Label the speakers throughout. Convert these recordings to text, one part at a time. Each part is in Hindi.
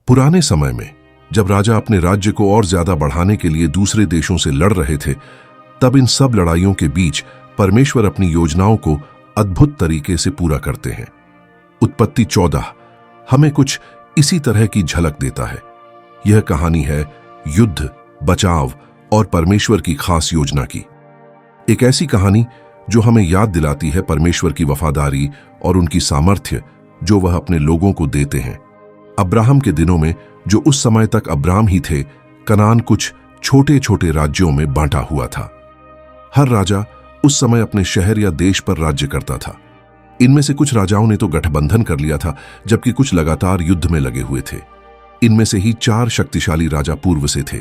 Speaker 1: पुराने समय में जब राजा अपने राज्य को और ज्यादा बढ़ाने के लिए दूसरे देशों से लड़ रहे थे, तब इन सब लड़ाइयों के बीच परमेश्वर अपनी योजनाओं को अद्भुत तरीके से पूरा करते हैं। उत्पत्ति 14 हमें कुछ इसी तरह की झलक देता है। यह कहानी है युद्ध, बचाव और परमेश्वर की खास योजना की। एक ऐसी कहानी जो हमें याद दिलाती है परमेश्वर की वफादारी और उनकी सामर्थ्य जो वह अपने लोगों को देते हैं। अब्राहम के दिनों में, जो उस समय तक अब्राम ही थे, कनान कुछ छोटे छोटे राज्यों में बांटा हुआ था। हर राजा उस समय अपने शहर या देश पर राज्य करता था। इनमें से कुछ राजाओं ने तो गठबंधन कर लिया था, जबकि कुछ लगातार युद्ध में लगे हुए थे। इनमें से ही 4 शक्तिशाली राजा पूर्व से थे।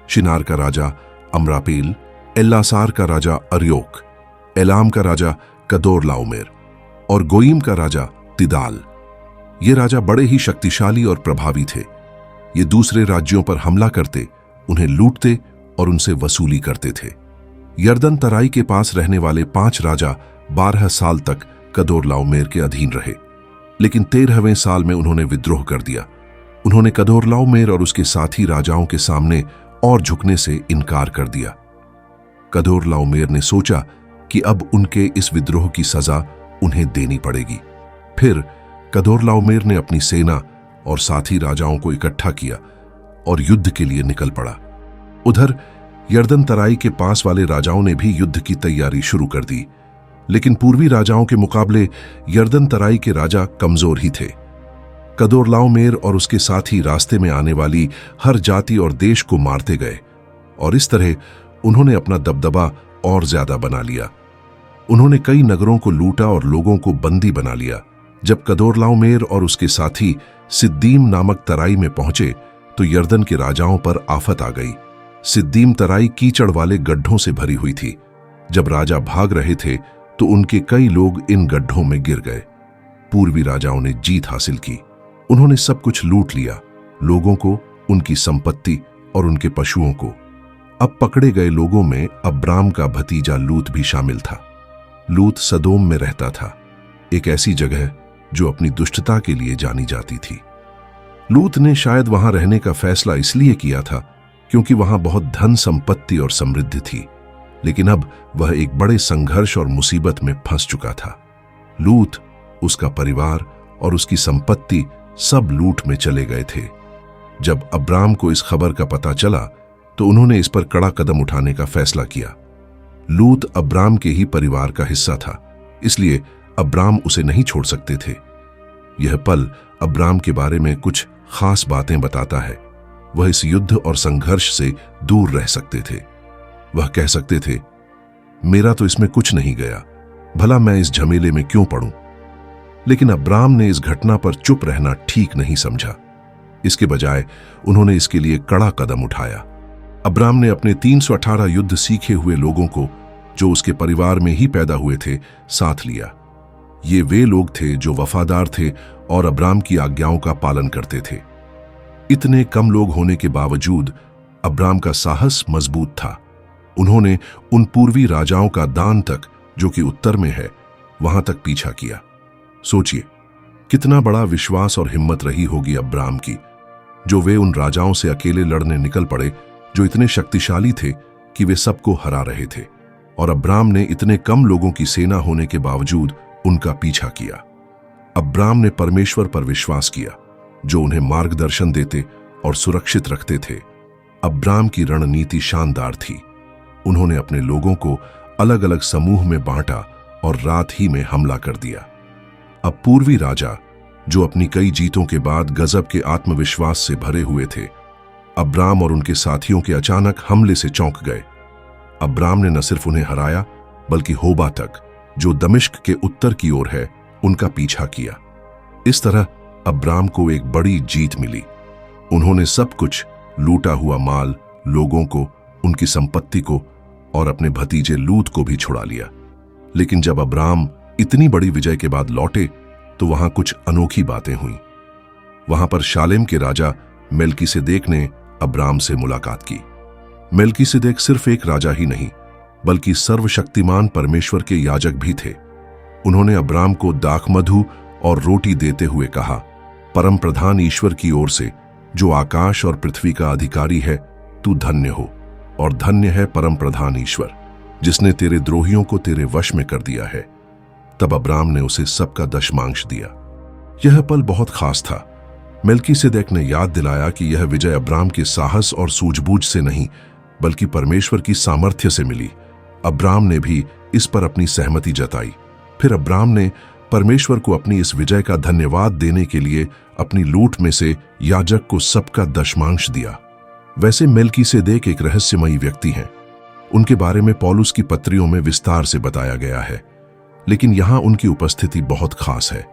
Speaker 1: शिनार का राजा अमरापेल, एल्लासार का राजा अर्योक, एलाम का राजा कदोरलाओमेर और गोइम का राजा तिदाल। ये राजा बड़े ही शक्तिशाली और प्रभावी थे। ये दूसरे राज्यों पर हमला करते, उन्हें लूटते और उनसे वसूली करते थे। यर्दन तराई के पास रहने वाले 5 राजा 12 साल तक कदोरलाओमेर के अधीन रहे, लेकिन 13वें साल में उन्होंने विद्रोह कर दिया। उन्होंने कदोरलाओमेर और उसके साथी राजाओं के सामने और झुकने से इनकार कर दिया। कदोरलाओमेर ने सोचा कि अब उनके इस विद्रोह की सजा उन्हें देनी पड़ेगी। फिर कदोरलाओमेर ने अपनी सेना और साथी राजाओं को इकट्ठा किया और युद्ध के लिए निकल पड़ा। उधर यर्दन तराई के पास वाले राजाओं ने भी युद्ध की तैयारी शुरू कर दी, लेकिन पूर्वी राजाओं के मुकाबले यर्दन तराई के राजा कमजोर ही थे। कदोरलाओमेर और उसके साथी रास्ते में आने वाली हर जाति और देश को मारते गए और इस तरह उन्होंने अपना दबदबा और ज्यादा बना लिया। उन्होंने कई नगरों को लूटा और लोगों को बंदी बना लिया। जब कदोरलाओमेर और उसके साथी सिद्दीम नामक तराई में पहुंचे तो यर्दन के राजाओं पर आफत आ गई। सिद्दीम तराई कीचड़ वाले गड्ढों से भरी हुई थी। जब राजा भाग रहे थे तो उनके कई लोग इन गड्ढों में गिर गए। पूर्वी राजाओं ने जीत हासिल की। उन्होंने सब कुछ लूट लिया, लोगों को, उनकी संपत्ति और उनके पशुओं को। अब पकड़े गए लोगों में अब्राम का भतीजा लूत भी शामिल था। लूत सदोम में रहता था, एक ऐसी जगह जो अपनी दुष्टता के लिए जानी जाती थी। लूत ने शायद वहां रहने का फैसला इसलिए किया था क्योंकि वहां बहुत धन संपत्ति और समृद्धि थी, लेकिन अब वह एक बड़े संघर्ष और मुसीबत में फंस चुका था। लूत, उसका परिवार और उसकी संपत्ति सब लूट में चले गए थे। जब अब्राम को इस खबर का पता चला तो उन्होंने इस पर कड़ा कदम उठाने का फैसला किया। लूत अब्राम के ही परिवार का हिस्सा था, इसलिए अब्राम उसे नहीं छोड़ सकते थे। यह पल अब्राम के बारे में कुछ खास बातें बताता है। वह इस युद्ध और संघर्ष से दूर रह सकते थे। वह कह सकते थे, मेरा तो इसमें कुछ नहीं गया, भला मैं इस झमेले में क्यों पड़ूं। लेकिन अब्राम ने इस घटना पर चुप रहना ठीक नहीं समझा। इसके बजाय उन्होंने इसके लिए कड़ा कदम उठाया। अब्राम ने अपने 318 युद्ध सीखे हुए लोगों को, जो उसके परिवार में ही पैदा हुए थे, साथ लिया। ये वे लोग थे जो वफादार थे और अब्राम की आज्ञाओं का पालन करते थे। इतने कम लोग होने के बावजूद अब्राम का साहस मजबूत था। उन्होंने उन पूर्वी राजाओं का दान तक, जो कि उत्तर में है, वहां तक पीछा किया। सोचिए कितना बड़ा विश्वास और हिम्मत रही होगी अब्राम की, जो वे उन राजाओं से अकेले लड़ने निकल पड़े जो इतने शक्तिशाली थे कि वे सबको हरा रहे थे, और अब्राम ने इतने कम लोगों की सेना होने के बावजूद उनका पीछा किया। अब्राम ने परमेश्वर पर विश्वास किया, जो उन्हें मार्गदर्शन देते और सुरक्षित रखते थे। अब्राम की रणनीति शानदार थी। उन्होंने अपने लोगों को अलग अलग समूह में बांटा और रात ही में हमला कर दिया। अब पूर्वी राजा, जो अपनी कई जीतों के बाद गजब के आत्मविश्वास से भरे हुए थे, अब्राम और उनके साथियों के अचानक हमले से चौंक गए। अब्राम ने न सिर्फ उन्हें हराया, बल्कि होबा तक, जो दमिश्क के उत्तर की ओर है, उनका पीछा किया। इस तरह अब्राम को एक बड़ी जीत मिली। उन्होंने सब कुछ, लूटा हुआ माल, लोगों को, उनकी संपत्ति को और अपने भतीजे लूत को भी छुड़ा लिया। लेकिन जब अब्राम इतनी बड़ी विजय के बाद लौटे तो वहां कुछ अनोखी बातें हुईं। वहां पर शालेम के राजा मेल्कीसेदेक ने अब्राम से मुलाकात की। मेल्कीसेदेक सिर्फ एक राजा ही नहीं, बल्कि सर्वशक्तिमान परमेश्वर के याजक भी थे। उन्होंने अब्राम को दाखमधु और रोटी देते हुए कहा, परम प्रधान ईश्वर की ओर से जो आकाश और पृथ्वी का अधिकारी है, तू धन्य हो, और धन्य है परम प्रधान ईश्वर, जिसने तेरे द्रोहियों को तेरे वश में कर दिया है। तब अब्राम ने उसे सबका दशमांश दिया। यह पल बहुत खास था। मेल्कीसेदेक ने याद दिलाया कि यह विजय अब्राम के साहस और सूझबूझ से नहीं, बल्कि परमेश्वर की सामर्थ्य से मिली। अब्राम ने भी इस पर अपनी सहमति जताई। फिर अब्राम ने परमेश्वर को अपनी इस विजय का धन्यवाद देने के लिए अपनी लूट में से याजक को सबका दशमांश दिया। वैसे मेल्कीसेदेक एक रहस्यमयी व्यक्ति हैं। उनके बारे में पौलुस की पत्रियों में विस्तार से बताया गया है, लेकिन यहां उनकी उपस्थिति बहुत खास है।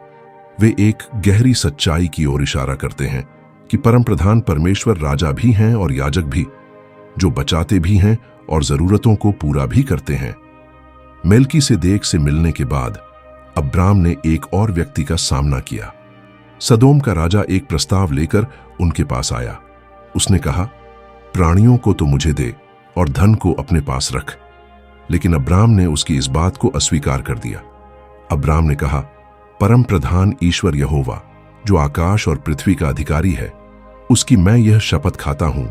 Speaker 1: वे एक गहरी सच्चाई की ओर इशारा करते हैं कि परमप्रधान परमेश्वर राजा भी हैं और याजक भी, जो बचाते भी हैं और जरूरतों को पूरा भी करते हैं। मेल्कीसेदेक से मिलने के बाद अब्राम ने एक और व्यक्ति का सामना किया। सदोम का राजा एक प्रस्ताव लेकर उनके पास आया। उसने कहा, प्राणियों को तो मुझे दे और धन को अपने पास रख। लेकिन अब्राम ने उसकी इस बात को अस्वीकार कर दिया। अब्राम ने कहा, परम प्रधान ईश्वर यहोवा, जो आकाश और पृथ्वी का अधिकारी है, उसकी मैं यह शपथ खाता हूं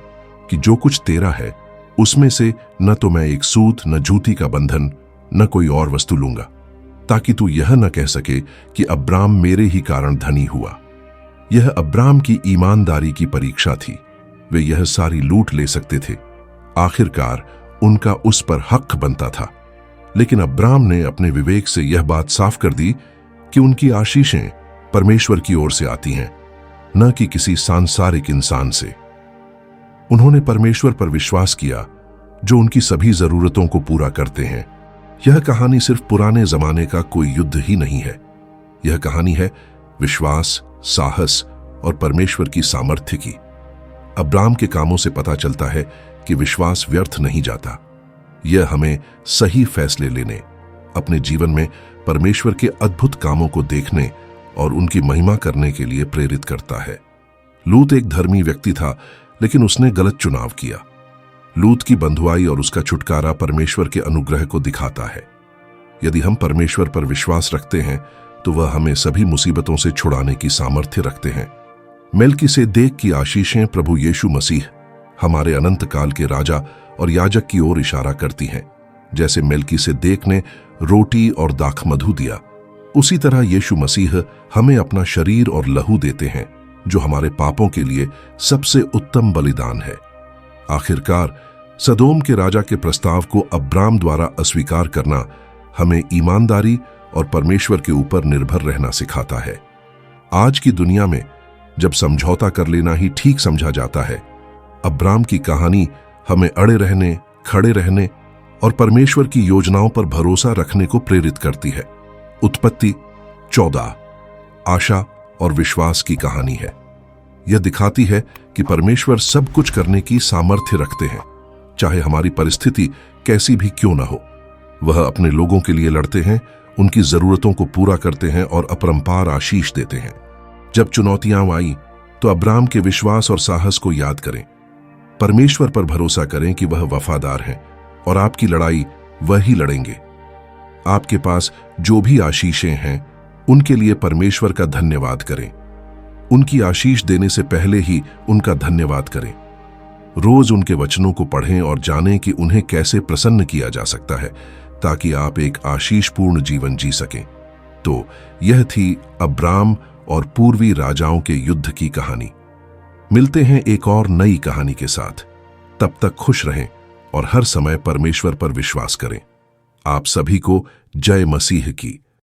Speaker 1: कि जो कुछ तेरा है उसमें से न तो मैं एक सूत, न जूती का बंधन, न कोई और वस्तु लूंगा, ताकि तू यह न कह सके कि अब्राम मेरे ही कारण धनी हुआ। यह अब्राम की ईमानदारी की परीक्षा थी। वे यह सारी लूट ले सकते थे। आखिरकार उनका उस पर हक बनता था। लेकिन अब्राम ने अपने विवेक से यह बात साफ कर दी कि उनकी आशीषें परमेश्वर की ओर से आती हैं, न कि किसी सांसारिक इंसान से। उन्होंने परमेश्वर पर विश्वास किया, जो उनकी सभी जरूरतों को पूरा करते हैं। यह कहानी सिर्फ पुराने जमाने का कोई युद्ध ही नहीं है। यह कहानी है विश्वास, साहस और परमेश्वर की सामर्थ्य की। अब्राम के कामों से पता चलता है कि विश्वास व्यर्थ नहीं जाता। यह हमें सही फैसले लेने, अपने जीवन में परमेश्वर के अद्भुत कामों को देखने और उनकी महिमा करने के लिए प्रेरित करता है। लूत एक धर्मी व्यक्ति था, लेकिन उसने गलत चुनाव किया। लूत की बंधुआई और उसका छुटकारा परमेश्वर के अनुग्रह को दिखाता है। यदि हम परमेश्वर पर विश्वास रखते हैं तो वह हमें सभी मुसीबतों से छुड़ाने की सामर्थ्य रखते हैं। मेल्कीसेदेक की आशीषें प्रभु यीशु मसीह, हमारे अनंत काल के राजा और याजक की ओर इशारा करती हैं। जैसे मेल्कीसेदेक ने रोटी और दाखमधु दिया, उसी तरह यीशु मसीह हमें अपना शरीर और लहू देते हैं, जो हमारे पापों के लिए सबसे उत्तम बलिदान है। आखिरकार सदोम के राजा के प्रस्ताव को अब्राम द्वारा अस्वीकार करना हमें ईमानदारी और परमेश्वर के ऊपर निर्भर रहना सिखाता है। आज की दुनिया में जब समझौता कर लेना ही ठीक समझा जाता है, अब्राम की कहानी हमें अड़े रहने, खड़े रहने और परमेश्वर की योजनाओं पर भरोसा रखने को प्रेरित करती है। उत्पत्ति 14 आशा और विश्वास की कहानी है। यह दिखाती है कि परमेश्वर सब कुछ करने की सामर्थ्य रखते हैं, चाहे हमारी परिस्थिति कैसी भी क्यों ना हो। वह अपने लोगों के लिए लड़ते हैं, उनकी जरूरतों को पूरा करते हैं और अपरंपार आशीष देते हैं। जब चुनौतियां आई तो अब्राम के विश्वास और साहस को याद करें। परमेश्वर पर भरोसा करें कि वह वफादार हैं और आपकी लड़ाई वह ही लड़ेंगे। आपके पास जो भी आशीषें हैं, उनके लिए परमेश्वर का धन्यवाद करें। उनकी आशीष देने से पहले ही उनका धन्यवाद करें। रोज उनके वचनों को पढ़ें और जानें कि उन्हें कैसे प्रसन्न किया जा सकता है, ताकि आप एक आशीषपूर्ण जीवन जी सकें। तो यह थी अब्राम और पूर्वी राजाओं के युद्ध की कहानी। मिलते हैं एक और नई कहानी के साथ। तब तक खुश रहें और हर समय परमेश्वर पर विश्वास करें। आप सभी को जय मसीह की।